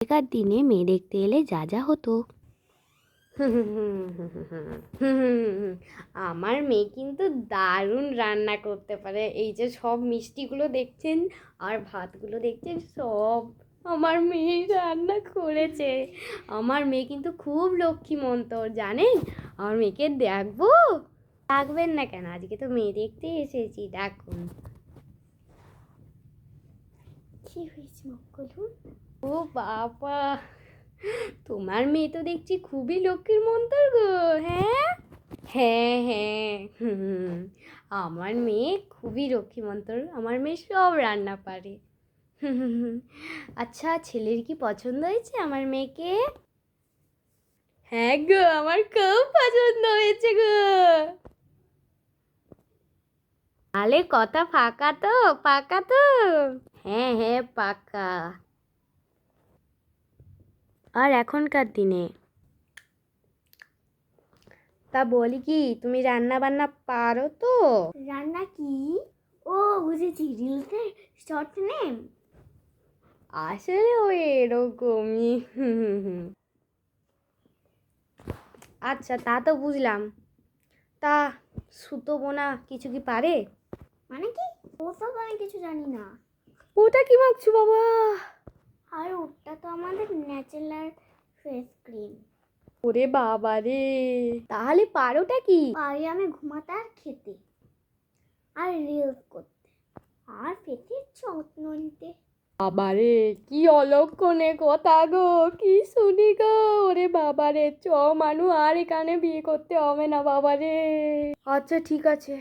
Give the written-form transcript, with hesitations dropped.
আগেকার দিনে মেয়ে দেখতে এলে যা যা হতো। আমার মেয়ে কিন্তু দারুণ রান্না করতে পারে। এই যে সব মিষ্টিগুলো দেখছেন আর ভাতগুলো দেখছেন, সব আমার মেয়ে রান্না করেছে। আমার মেয়ে কিন্তু খুব লক্ষ্মীমন্তর, জানেন? আমার মেয়েকে দেখবো? ডাকবেন না কেন? আজকে তো মেয়ে দেখতে এসেছি, ডাকুন। কি হয়েছে বলুন? ও বাবা, তোমার মেয়ে তো দেখছি খুবই লক্ষ্মীর মন্তর গো। হ্যাঁ হ্যাঁ হ্যাঁ, আমার মেয়ে খুবই লক্ষ্মী মন্তর, আমার মেয়ে সব রান্না পারে। আচ্ছা, ছেলের কি পছন্দ হয়েছে আমার মেয়েকে? হ্যাঁ গো, আমার খুব পছন্দ হয়েছে গো। তাহলে কথা ফাঁকা তো? পাকা তো? হ্যাঁ হ্যাঁ, পাকা। আর এখনকার দিনে তা বলি কি, তুমি রান্না বান্না পারো তো? রান্না কি? ও বুঝেছি, রিলসের শর্ট নেম। আসলে ওই এরকমই। আচ্ছা, তা তো বুঝলাম। তা সুতো বোনা কিছু কি পারে? মানে কি? ওসব আমি কিছু জানি না। ওটা কি মাখছো বাবা? আর ওটা তো আমাদের ন্যাচারাল ফেস ক্রিম। ওরে বাবা রে, তাহলে পারোটা কি? পারি আমি ঘুমাতে আর খেতে আর রিলস করতে আর ফেসের যত্ন নিতে। বাবারে, কি অলক্ষণে কথা গো, কি শুনি গো। ওরে বাবারে, মানু আর এখানে বিয়ে করতে হবে না বাবারে। আচ্ছা ঠিক আছে,